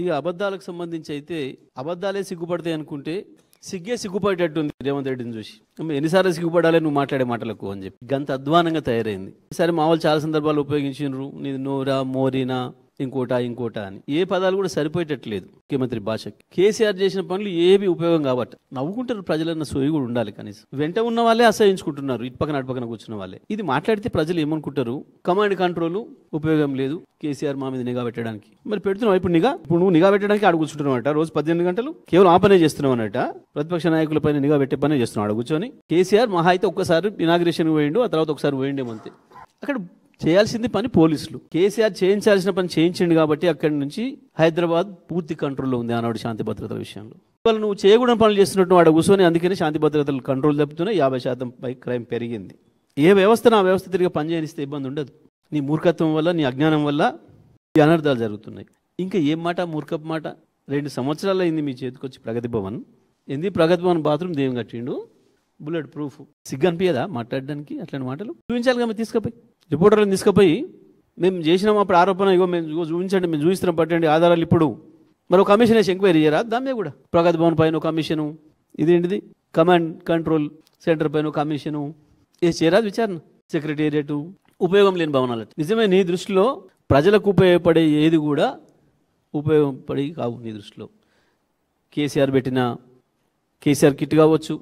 ఇక అబద్ధాలకు సంబంధించి అయితే అబద్ధాలే సిగ్గుపడతాయి అనుకుంటే సిగ్గే సిగ్గుపడేటట్టుంది రేవంత్ రెడ్డిని చూసి. ఎన్నిసార్లు సిగ్గుపడాలి నువ్వు మాట్లాడే మాటలకు అని చెప్పి గంత అధ్వానంగా తయారైంది. సరే మా వాళ్ళు చాలా సందర్భాలు ఉపయోగించారు, నీది నోరా మోరీనా ఇంకోటా అని. ఏ పదాలు కూడా సరిపోయేటట్లేదు ముఖ్యమంత్రి భాషకి. కేసీఆర్ చేసిన పనులు ఏవి ఉపయోగం కాబట్టి నవ్వుకుంటారు ప్రజలన్న సోయి కూడా ఉండాలి కనీసం. వెంట ఉన్న వాళ్ళే అసహించుకుంటున్నారు, ఇటు పక్కన అటు పక్కన కూర్చున్న వాళ్ళే. ఇది మాట్లాడితే ప్రజలు ఏమనుకుంటారు, కమాండ్ కంట్రోల్ ఉపయోగం లేదు కేసీఆర్ మా మీద నిఘా పెట్టడానికి. మరి పెడుతున్నావు ఇప్పుడు నువ్వు నిఘా పెట్టడానికి ఆడ కూర్చుంటున్నావు అట, రోజు 18 గంటలు కేవలం ఆ పనే చేస్తున్నావు అన్నట. ప్రతిపక్ష నాయకుల పైన నిఘా పెట్టే పనే చేస్తున్నావు ఆడ కూర్చొని. కేసీఆర్ మహా అయితే ఒక్కసారి ఇనాగ్రేషన్ పోయిండు, ఆ తర్వాత ఒకసారి పోయిండేమంతే. అక్కడ చేయాల్సింది పని పోలీసులు. కేసీఆర్ చేయించాల్సిన పని చేయించండి కాబట్టి అక్కడి నుంచి హైదరాబాద్ పూర్తి కంట్రోల్లో ఉంది ఆనాడు శాంతి భద్రతల విషయంలో. వాళ్ళు నువ్వు చేయకూడని పనులు చేస్తున్నట్టు వాడు కూర్చొని, అందుకని శాంతి భద్రతలు కంట్రోల్ తప్పుతున్నాయి, 50% పై క్రైమ్ పెరిగింది. ఏ వ్యవస్థను ఆ వ్యవస్థ తిరిగి పనిచేయనిస్తే ఇబ్బంది ఉండదు. నీ మూర్ఖత్వం వల్ల, నీ అజ్ఞానం వల్ల ఈ అనర్థాలు జరుగుతున్నాయి. ఇంకా ఏం మాట, మూర్ఖపు మాట. 2 సంవత్సరాలు అయింది మీ చేతికొచ్చి ప్రగతి భవన్. ప్రగతి భవన్ బాత్రూమ్ దేవం కట్టిండు, బుల్లెట్ ప్రూఫ్. సిగ్గు అనిపించదా మాట్లాడడానికి అట్లాంటి మాటలు? చూపించాలి కదా, తీసుకుపోయి రిపోర్టర్లను తీసుకుపోయి మేము చేసినాం అప్పుడు ఆరోపణ, మేము చూపించండి, మేము చూపిస్తున్నాం, పట్టండి ఆధారాలు. ఇప్పుడు మరో కమిషన్ వేసి ఎంక్వైరీ చేయరా దాని కూడా? ప్రగతి భవన్ పైన కమిషను, ఇదేంటిది కమాండ్ కంట్రోల్ సెంటర్ పైన కమిషను వేసి చేయరాదు విచారణ. సెక్రటేరియట్ ఉపయోగం లేని భవనాలు. నిజమే, నీ దృష్టిలో ప్రజలకు ఉపయోగపడే ఏది కూడా ఉపయోగపడి కావు నీ దృష్టిలో. కేసీఆర్ పెట్టిన కేసీఆర్ కిట్ కావచ్చు,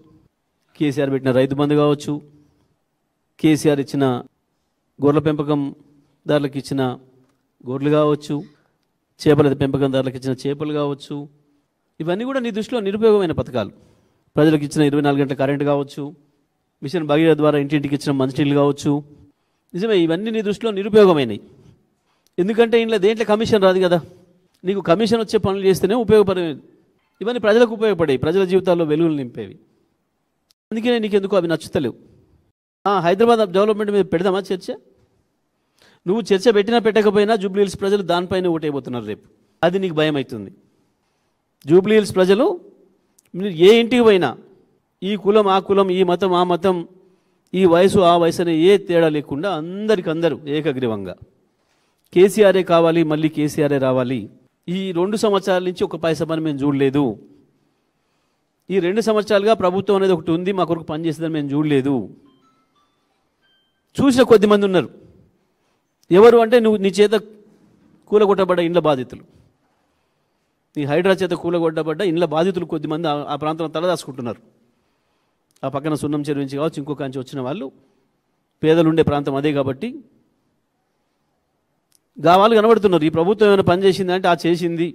కేసీఆర్ పెట్టిన రైతు బంధు కావచ్చు, కేసీఆర్ ఇచ్చిన గొర్రెల పెంపకందారులకు ఇచ్చిన గొర్రెలు కావచ్చు, చేపల పెంపకందారులకు ఇచ్చిన చేపలు కావచ్చు, ఇవన్నీ కూడా నీ దృష్టిలో నిరుపయోగమైన పథకాలు. ప్రజలకు ఇచ్చిన 24 గంటల కరెంటు కావచ్చు, మిషన్ భగీరథ ద్వారా ఇంటింటికి ఇచ్చిన మంచినీళ్ళు కావచ్చు. నిజమే, ఇవన్నీ నీ దృష్టిలో నిరుపయోగమైనవి. ఎందుకంటే ఇంట్లో దేంట్లో కమిషన్ రాదు కదా. నీకు కమిషన్ వచ్చే పనులు చేస్తేనే ఉపయోగపడేవి. ఇవన్నీ ప్రజలకు ఉపయోగపడేవి, ప్రజల జీవితాల్లో వెలుగులు నింపేవి. అందుకనే నీకెందుకు అవి నచ్చుతలేవు. హైదరాబాద్ డెవలప్మెంట్ మీద పెడదామా చర్చ? నువ్వు చర్చ పెట్టినా పెట్టకపోయినా జూబ్లీహిల్స్ ప్రజలు దానిపైన ఓటైపోతున్నారు రేపు. అది నీకు భయం అవుతుంది. జూబ్లీహిల్స్ ప్రజలు ఏ ఇంటికి పోయినా ఈ కులం ఆ కులం, ఈ మతం ఆ మతం, ఈ వయసు ఆ వయసు అనే ఏ తేడా లేకుండా అందరికందరూ ఏకగ్రీవంగా కేసీఆరే కావాలి, మళ్ళీ కేసీఆరే రావాలి. ఈ 2 సంవత్సరాల నుంచి ఒక పైసా పని మేము చూడలేదు. ఈ 2 సంవత్సరాలుగా ప్రభుత్వం అనేది ఒకటి ఉంది, మా కొరకు పనిచేస్తుందని మేము చూడలేదు. చూసిన కొద్దిమంది ఉన్నారు. ఎవరు అంటే నీ చేత కూలగొట్టబడ్డ ఇండ్ల బాధితులు, నీ హైడ్రా చేత కూలగొట్టబడ్డ ఇండ్ల బాధితులు కొద్దిమంది ఆ ప్రాంతంలో తలదాచుకుంటున్నారు. ఆ పక్కన సున్నం చెరువు నుంచి కావచ్చు, ఇంకొక నుంచి వచ్చిన వాళ్ళు, పేదలు ఉండే ప్రాంతం అదే కాబట్టి వాళ్ళు కనబడుతున్నారు. ఈ ప్రభుత్వం ఏమైనా పని చేసింది అంటే ఆ చేసింది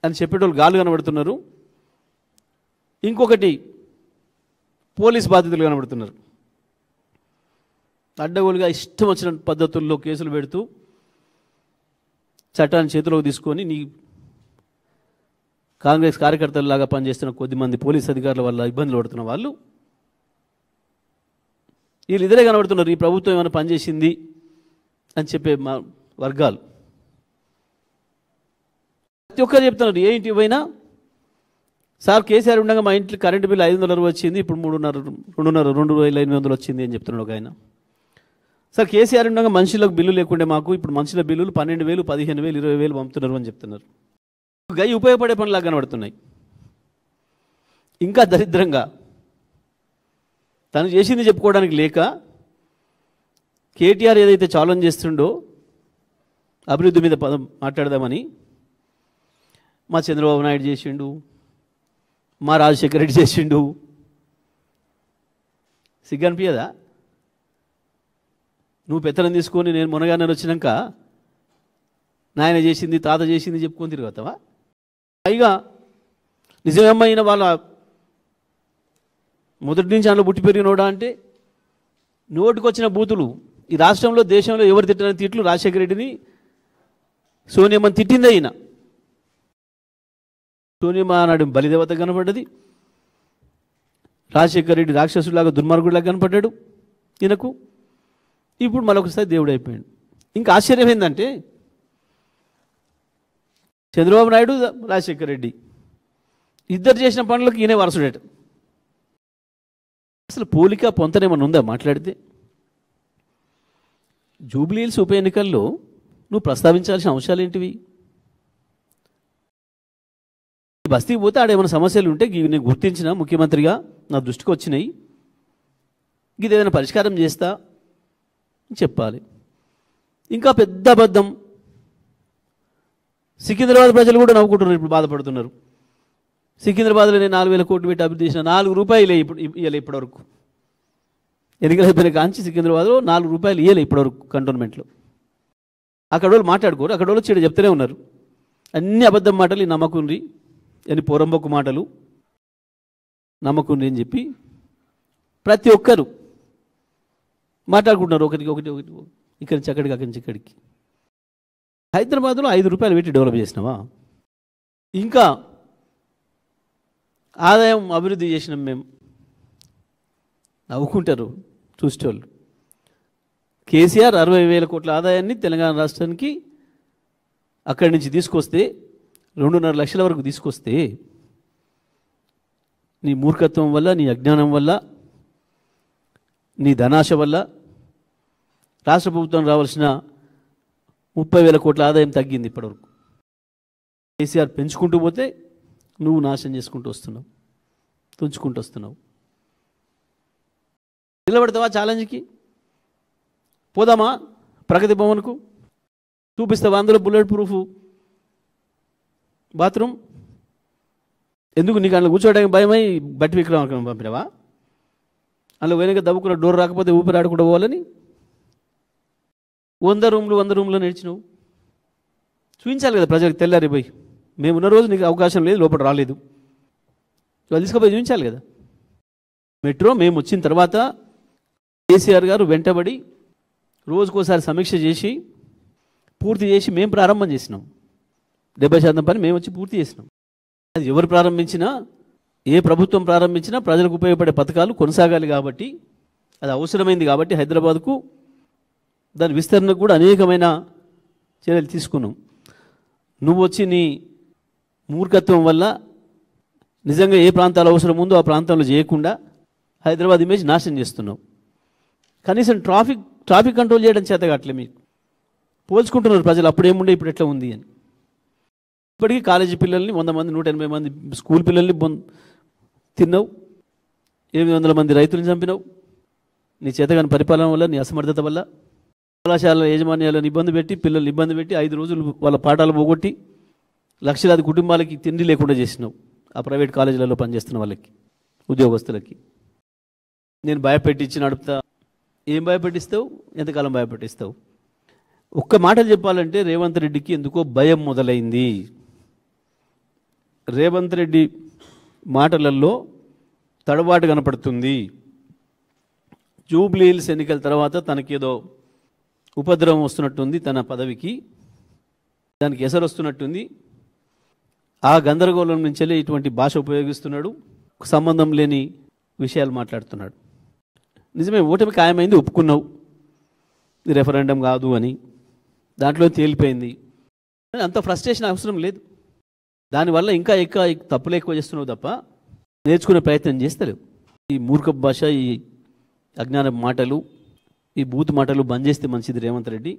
అని చెప్పేటోళ్ళు గాలు కనబడుతున్నారు. ఇంకొకటి పోలీస్ బాధితులు కనబడుతున్నారు. అడ్డగోలుగా ఇష్టం వచ్చిన పద్ధతుల్లో కేసులు పెడుతూ చట్టాన్ని చేతిలోకి తీసుకొని నీ కాంగ్రెస్ కార్యకర్తలలాగా పనిచేస్తున్న కొద్దిమంది పోలీస్ అధికారుల వల్ల ఇబ్బందులు పడుతున్న వాళ్ళు, వీళ్ళు ఇద్దరే కనబడుతున్నారు. ఈ ప్రభుత్వం ఏమైనా పనిచేసింది అని చెప్పే వర్గాలు ప్రతి ఒక్కరు చెప్తున్నారు. ఏ ఇంటికి పోయినా సార్ కేసీఆర్ ఉండగా మా ఇంట్లో కరెంటు బిల్లు 500 వచ్చింది, ఇప్పుడు 2,800 వచ్చింది అని చెప్తున్నాడు ఒక ఆయన. సార్ కేసీఆర్ ఉండగా మనుషులకు బిల్లు లేకుండే మాకు ఇప్పుడు మనుషుల బిల్లులు 12,000, 15,000, 20,000 పంపుతున్నారు అని చెప్తున్నారు. గై ఉపయోగపడే పనులాగా కనబడుతున్నాయి. ఇంకా దరిద్రంగా తను చేసింది చెప్పుకోవడానికి లేక కేటీఆర్ ఏదైతే ఛాలెంజ్ చేస్తుండో అభివృద్ధి మీద మాట్లాడదామని మా చంద్రబాబు నాయుడు చేసిండు, మా రాజశేఖర రెడ్డి చేసిండు. సిగ్గు అనిపించదా? నువ్వు పెత్తనం తీసుకొని నేను మొన్నగానే వచ్చినాక నాయన చేసింది తాత చేసింది చెప్పుకొని తిరుగుతావా? పైగా నిజమైన వాళ్ళ మొదటి నుంచి అందులో పుట్టి పెరిగినోడా అంటే నోటికొచ్చిన బూతులు. ఈ రాష్ట్రంలో దేశంలో ఎవరు తిట్టిన తిట్లు రాజశేఖర రెడ్డిని సోనియమ్మని తిట్టింది. అయినా సోనియమ్మ నాడు బలిదేవత కనపడ్డది, రాజశేఖర రెడ్డి రాక్షసులాగా దుర్మార్గుడిలాగా కనపడ్డాడు ఈయనకు. ఇప్పుడు మరొకసారి దేవుడు అయిపోయాడు. ఇంకా ఆశ్చర్యం ఏంటంటే చంద్రబాబు నాయుడు రాజశేఖర రెడ్డి ఇద్దరు చేసిన పనులకు ఈయనే వారసుడేట. అసలు పోలిక పొంతనేమన్నా ఉందా మాట్లాడితే? జూబ్లీహిల్స్ ఉప ఎన్నికల్లో నువ్వు ప్రస్తావించాల్సిన అంశాలు ఏంటివి? బస్తీకి పోతే ఆడ ఏమైనా సమస్యలు ఉంటే నేను గుర్తించిన ముఖ్యమంత్రిగా నా దృష్టికి వచ్చినాయి, ఇది ఏదైనా పరిష్కారం చేస్తా చెప్పాలి. ఇంకా పెద్ద అబద్ధం, సికింద్రాబాద్ ప్రజలు కూడా నవ్వుకుంటున్నారు, ఇప్పుడు బాధపడుతున్నారు. సికింద్రాబాద్లో నేను 4,000 కోట్లు పెట్టి అభివృద్ధి చేసిన, 4 రూపాయలు ఇవ్వలే ఇప్పటివరకు. ఎన్నికల అయిపోయిన కాంచి సికింద్రాబాద్లో 4 రూపాయలు ఇవ్వలే ఇప్పటివరకు కంటోన్మెంట్లో. అక్కడ వాళ్ళు మాట్లాడుకోరు, అక్కడ వాళ్ళు చెడు చెప్తూనే ఉన్నారు. అన్ని అబద్ధం మాటలు, ఈ నమ్మకుండ్రి అని పోరంబొక్కు మాటలు, నమ్మకుండ్రి అని చెప్పి ప్రతి ఒక్కరు మాట్లాడుకుంటున్నారు. ఒకటి ఇక్కడి నుంచి అక్కడికి, అక్కడి నుంచి ఇక్కడికి. హైదరాబాద్లో 5 రూపాయలు పెట్టి డెవలప్ చేసినావా? ఇంకా ఆదాయం అభివృద్ధి చేసినాం మేము, నవ్వుకుంటారు చూసేవాళ్ళు. కేసీఆర్ 60,000 కోట్ల ఆదాయాన్ని తెలంగాణ రాష్ట్రానికి అక్కడి నుంచి తీసుకొస్తే, 2.5 లక్షల వరకు తీసుకొస్తే, నీ మూర్ఖత్వం వల్ల, నీ అజ్ఞానం వల్ల, నీ ధనాశ వల్ల రాష్ట్ర ప్రభుత్వం రావాల్సిన 30,000 కోట్ల ఆదాయం తగ్గింది ఇప్పటివరకు. కేసీఆర్ పెంచుకుంటూ పోతే నువ్వు నాశనం చేసుకుంటూ వస్తున్నావు, తుంచుకుంటూ వస్తున్నావు. నిలబడతావా ఛాలెంజ్కి? పోదామా ప్రగతి భవన్కు? చూపిస్తావా అందులో బుల్లెట్ ప్రూఫ్ బాత్రూమ్? ఎందుకు నీకు అందులో కూర్చోవడానికి భయమై బట్టి విక్రమార్కం పంపినావా? అందులో వెనక దవ్వుకున్న డోర్ రాకపోతే ఊపిరి ఆడకుండా పోవాలని 100 రూమ్లో నడిచినావు. చూపించాలి కదా ప్రజలకు, తెల్లారి పోయి మేమున్న రోజు నీకు అవకాశం లేదు, లోపల రాలేదు, వాళ్ళు తీసుకుపోయి చూపించాలి కదా. మెట్రో మేము వచ్చిన తర్వాత కేసీఆర్ గారు వెంటబడి రోజుకోసారి సమీక్ష చేసి పూర్తి చేసి మేము ప్రారంభం చేసినాం. 70% పని మేము వచ్చి పూర్తి చేసినాం. అది ఎవరు ప్రారంభించినా, ఏ ప్రభుత్వం ప్రారంభించినా ప్రజలకు ఉపయోగపడే పథకాలు కొనసాగాలి కాబట్టి, అది అవసరమైంది కాబట్టి హైదరాబాద్కు దాని విస్తరణకు కూడా అనేకమైన చర్యలు తీసుకున్నాం. నువ్వు వచ్చి నీ మూర్ఖత్వం వల్ల నిజంగా ఏ ప్రాంతాలు అవసరం ఉందో ఆ ప్రాంతంలో చేయకుండా హైదరాబాద్ ఇమేజ్ నాశనం చేస్తున్నావు. కనీసం ట్రాఫిక్ కంట్రోల్ చేయడం చేత కావట్లే మీకు. పోల్చుకుంటున్నారు ప్రజలు, అప్పుడేముండే ఇప్పుడు ఎట్లా ఉంది అని. ఇప్పటికీ కాలేజీ పిల్లల్ని 100 మంది 180 మంది స్కూల్ పిల్లల్ని తిన్నావు, 800 మంది రైతులను చంపినావు. నీ చేతగాని పరిపాలన వల్ల, నీ అసమర్థత వల్ల కళాశాల యాజమాన్యాలను ఇబ్బంది పెట్టి, పిల్లల్ని ఇబ్బంది పెట్టి, 5 రోజులు వాళ్ళ పాఠాలు పోగొట్టి లక్షలాది కుటుంబాలకి తిండి లేకుండా చేసినావు. ఆ ప్రైవేట్ కాలేజీలలో పనిచేస్తున్న వాళ్ళకి, ఉద్యోగస్తులకి. నేను భయపెట్టించి నడుపుతా. ఏం భయపెట్టిస్తావు? ఎంతకాలం భయపెట్టిస్తావు? ఒక్క మాటలు చెప్పాలంటే రేవంత్ రెడ్డికి ఎందుకో భయం మొదలైంది. రేవంత్ రెడ్డి మాటలలో తడబాటు కనపడుతుంది. జూబ్లీ హిల్స్ ఎన్నికల తర్వాత తనకేదో ఉపద్రవం వస్తున్నట్టుంది, తన పదవికి దానికి ఎసరు వస్తున్నట్టుంది. ఆ గందరగోళం నుంచే ఇటువంటి భాష ఉపయోగిస్తున్నాడు, సంబంధం లేని విషయాలు మాట్లాడుతున్నాడు. నిజమే, ఓటమి ఖాయమైంది, ఒప్పుకున్నావు, ఇది రెఫరెండం కాదు అని, దాంట్లో తేలిపోయింది. అంత ఫ్రస్ట్రేషన్ అవసరం లేదు. దానివల్ల ఇంకా తప్పులు ఎక్కువ చేస్తున్నావు తప్ప నేర్చుకునే ప్రయత్నం చేస్తలేవు. ఈ మూర్ఖ భాష, ఈ అజ్ఞాన మాటలు, ఈ బూత్ మాటలు బంద్ చేస్తే మంచిది రేవంత్ రెడ్డి.